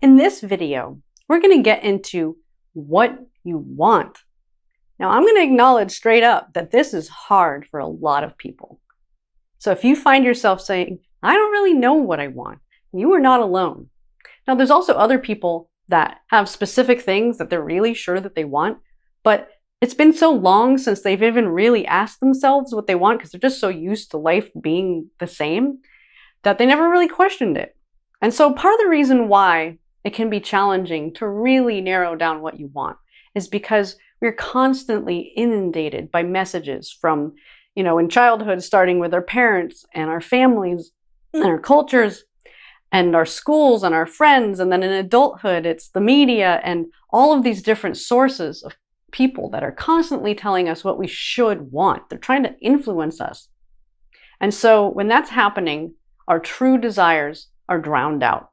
In this video, we're going to get into what you want. Now, I'm going to acknowledge straight up that this is hard for a lot of people. So if you find yourself saying, I don't really know what I want, you are not alone. Now, there's also other people that have specific things that they're really sure that they want, but it's been so long since they've even really asked themselves what they want because they're just so used to life being the same that they never really questioned it. And so part of the reason why it can be challenging to really narrow down what you want is because we're constantly inundated by messages from, in childhood, starting with our parents and our families and our cultures and our schools and our friends. And then in adulthood, it's the media and all of these different sources of people that are constantly telling us what we should want. They're trying to influence us. And so when that's happening, our true desires are drowned out.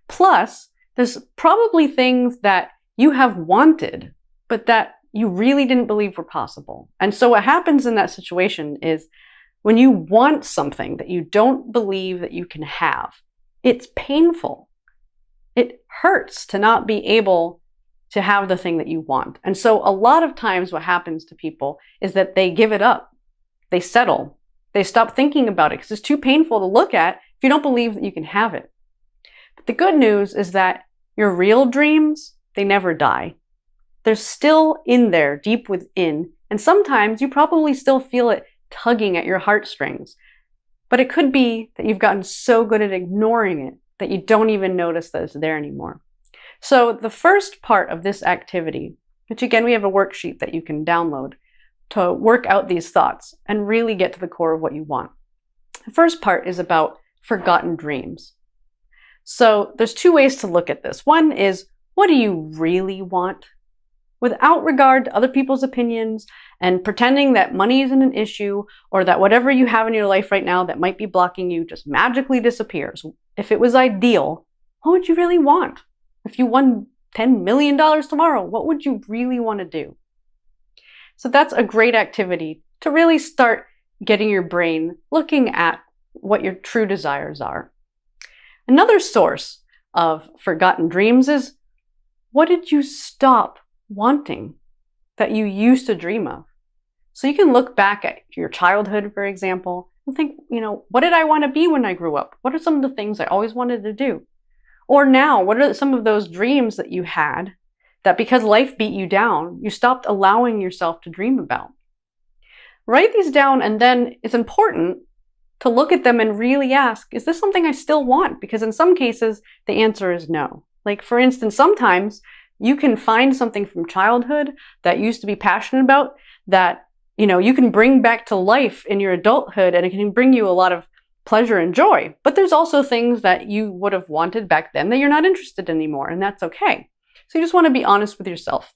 Plus, there's probably things that you have wanted, but that you really didn't believe were possible. And so what happens in that situation is when you want something that you don't believe that you can have, it's painful. It hurts to not be able to have the thing that you want. And so a lot of times what happens to people is that they give it up. They settle. They stop thinking about it because it's too painful to look at if you don't believe that you can have it. But the good news is that your real dreams, they never die. They're still in there, deep within, and sometimes you probably still feel it tugging at your heartstrings. But it could be that you've gotten so good at ignoring it that you don't even notice that it's there anymore. So the first part of this activity, which again, we have a worksheet that you can download to work out these thoughts and really get to the core of what you want. The first part is about forgotten dreams. So there's two ways to look at this. One is, what do you really want? Without regard to other people's opinions and pretending that money isn't an issue or that whatever you have in your life right now that might be blocking you just magically disappears. If it was ideal, what would you really want? If you won $10 million tomorrow, what would you really want to do? So that's a great activity to really start getting your brain looking at what your true desires are. Another source of forgotten dreams is, what did you stop wanting that you used to dream of? So you can look back at your childhood, for example, and think, what did I want to be when I grew up? What are some of the things I always wanted to do? Or now, what are some of those dreams that you had that because life beat you down, you stopped allowing yourself to dream about? Write these down, and then it's important to look at them and really ask, is this something I still want? Because in some cases, the answer is no. Like, for instance, sometimes you can find something from childhood that you used to be passionate about that, you can bring back to life in your adulthood, and it can bring you a lot of pleasure and joy. But there's also things that you would have wanted back then that you're not interested in anymore, and that's okay. So you just want to be honest with yourself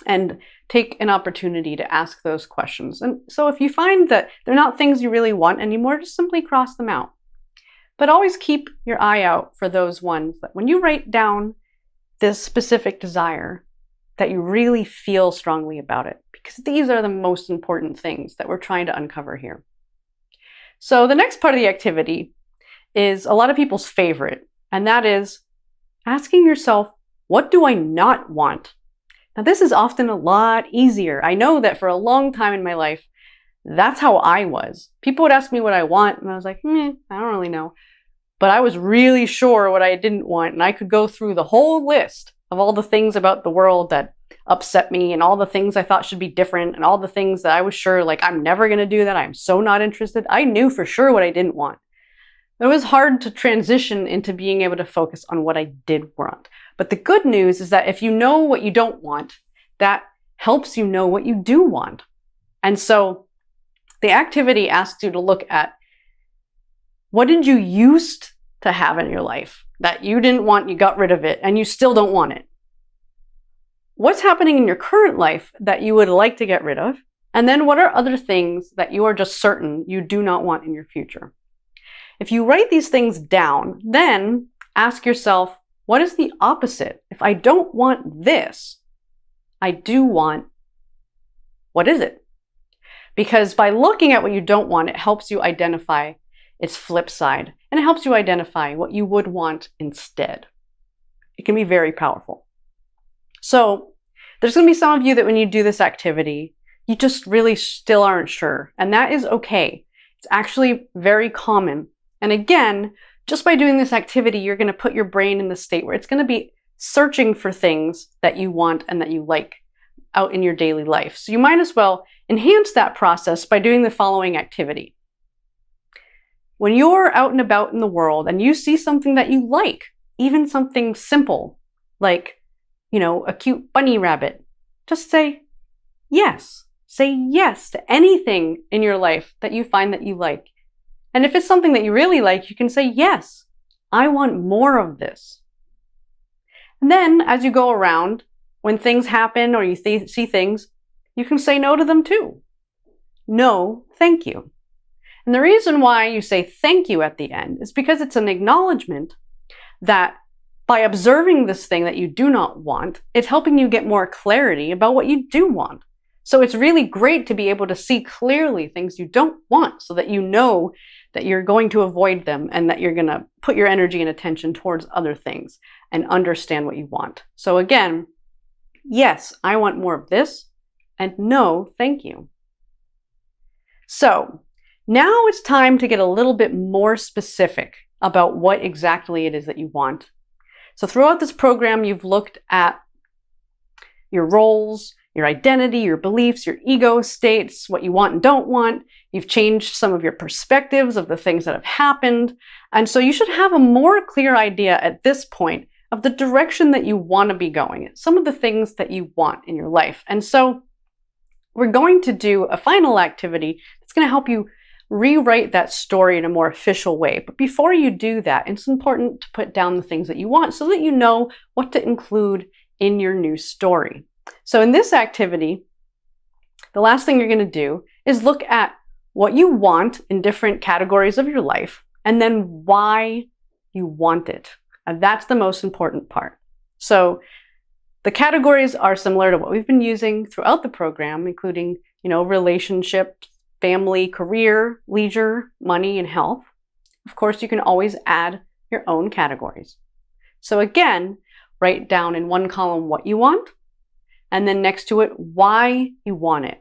and take an opportunity to ask those questions. And so if you find that they're not things you really want anymore, just simply cross them out. But always keep your eye out for those ones that when you write down this specific desire, that you really feel strongly about it, because these are the most important things that we're trying to uncover here. So the next part of the activity is a lot of people's favorite, and that is asking yourself, what do I not want? Now, this is often a lot easier. I know that for a long time in my life, that's how I was. People would ask me what I want, and I was like, I don't really know. But I was really sure what I didn't want, and I could go through the whole list of all the things about the world that upset me and all the things I thought should be different and all the things that I was sure, like, I'm never going to do that. I'm so not interested. I knew for sure what I didn't want. It was hard to transition into being able to focus on what I did want. But the good news is that if you know what you don't want, that helps you know what you do want. And so the activity asks you to look at, what did you used to have in your life that you didn't want, you got rid of it, and you still don't want it? What's happening in your current life that you would like to get rid of? And then what are other things that you are just certain you do not want in your future? If you write these things down, then ask yourself, what is the opposite? If I don't want this, I do want, what is it? Because by looking at what you don't want, it helps you identify its flip side, and it helps you identify what you would want instead. It can be very powerful. So there's going to be some of you that when you do this activity, you just really still aren't sure, and that is okay. It's actually very common. And again, just by doing this activity, you're going to put your brain in the state where it's going to be searching for things that you want and that you like out in your daily life. So you might as well enhance that process by doing the following activity. When you're out and about in the world and you see something that you like, even something simple like, a cute bunny rabbit, just say yes. Say yes to anything in your life that you find that you like. And if it's something that you really like, you can say, yes, I want more of this. And then as you go around, when things happen or you see things, you can say no to them too. No, thank you. And the reason why you say thank you at the end is because it's an acknowledgement that by observing this thing that you do not want, it's helping you get more clarity about what you do want. So it's really great to be able to see clearly things you don't want so that you know that you're going to avoid them and that you're going to put your energy and attention towards other things and understand what you want. So again, yes, I want more of this, and no, thank you. So now it's time to get a little bit more specific about what exactly it is that you want. So throughout this program, you've looked at your roles, your identity, your beliefs, your ego states, what you want and don't want. You've changed some of your perspectives of the things that have happened. And so you should have a more clear idea at this point of the direction that you want to be going, some of the things that you want in your life. And so we're going to do a final activity that's going to help you rewrite that story in a more official way. But before you do that, it's important to put down the things that you want so that you know what to include in your new story. So in this activity, the last thing you're going to do is look at what you want in different categories of your life and then why you want it. And that's the most important part. So the categories are similar to what we've been using throughout the program, including, relationships, family, career, leisure, money, and health. Of course, you can always add your own categories. So again, write down in one column what you want, and then next to it, why you want it.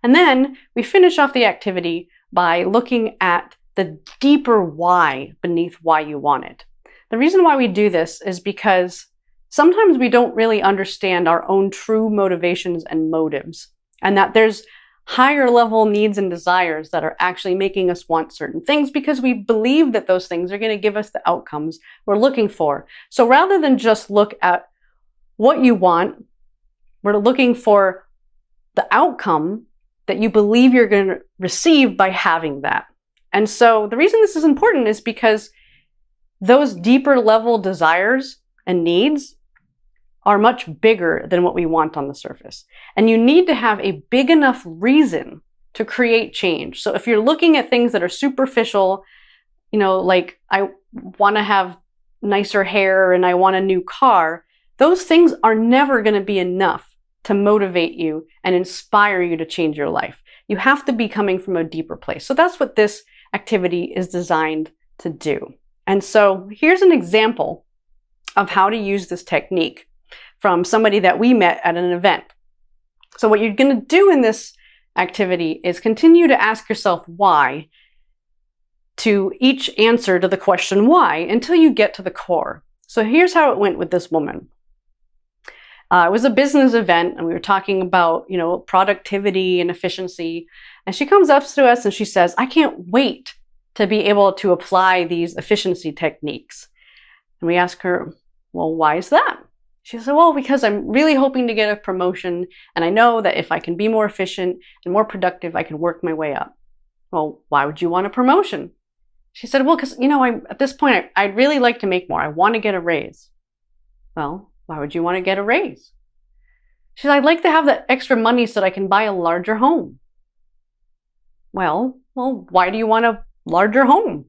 And then we finish off the activity by looking at the deeper why beneath why you want it. The reason why we do this is because sometimes we don't really understand our own true motivations and motives, and that there's higher level needs and desires that are actually making us want certain things because we believe that those things are going to give us the outcomes we're looking for. So rather than just look at what you want, we're looking for the outcome that you believe you're going to receive by having that. And so the reason this is important is because those deeper level desires and needs are much bigger than what we want on the surface. And you need to have a big enough reason to create change. So if you're looking at things that are superficial, like I want to have nicer hair and I want a new car, those things are never going to be enough to motivate you and inspire you to change your life. You have to be coming from a deeper place. So that's what this activity is designed to do. And so here's an example of how to use this technique from somebody that we met at an event. So what you're going to do in this activity is continue to ask yourself why to each answer to the question why until you get to the core. So here's how it went with this woman. It was a business event and we were talking about, productivity and efficiency. And she comes up to us and she says, I can't wait to be able to apply these efficiency techniques. And we ask her, well, why is that? She said, well, because I'm really hoping to get a promotion and I know that if I can be more efficient and more productive, I can work my way up. Well, why would you want a promotion? She said, well, because, at this point, I'd really like to make more. I want to get a raise. Well, why would you want to get a raise? She said, I'd like to have that extra money so that I can buy a larger home. Well, why do you want a larger home?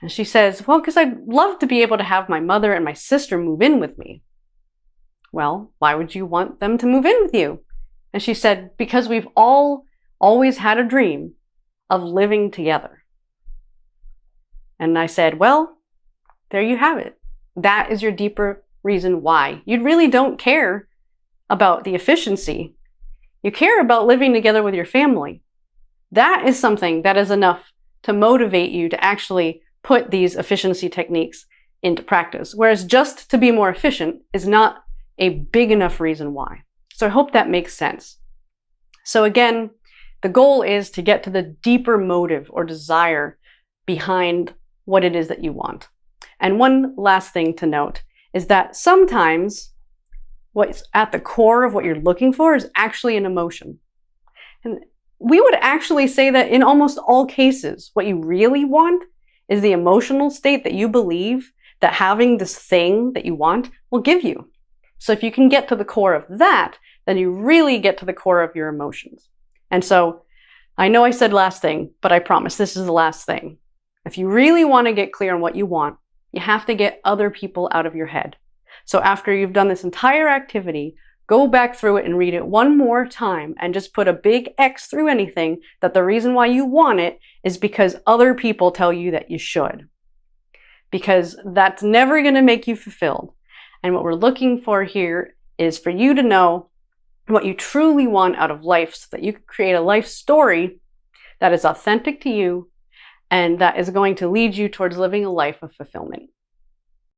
And she says, well, because I'd love to be able to have my mother and my sister move in with me. Well, why would you want them to move in with you? And she said, because we've all always had a dream of living together. And I said, well, there you have it. That is your deeper reason why. You really don't care about the efficiency. You care about living together with your family. That is something that is enough to motivate you to actually put these efficiency techniques into practice. Whereas just to be more efficient is not a big enough reason why. So I hope that makes sense. So again, the goal is to get to the deeper motive or desire behind what it is that you want. And one last thing to note is that sometimes what's at the core of what you're looking for is actually an emotion. And we would actually say that in almost all cases, what you really want is the emotional state that you believe that having this thing that you want will give you. So if you can get to the core of that, then you really get to the core of your emotions. And so I know I said last thing, but I promise this is the last thing. If you really want to get clear on what you want, you have to get other people out of your head. So after you've done this entire activity, go back through it and read it one more time and just put a big X through anything that the reason why you want it is because other people tell you that you should. Because that's never going to make you fulfilled. And what we're looking for here is for you to know what you truly want out of life so that you can create a life story that is authentic to you and that is going to lead you towards living a life of fulfillment.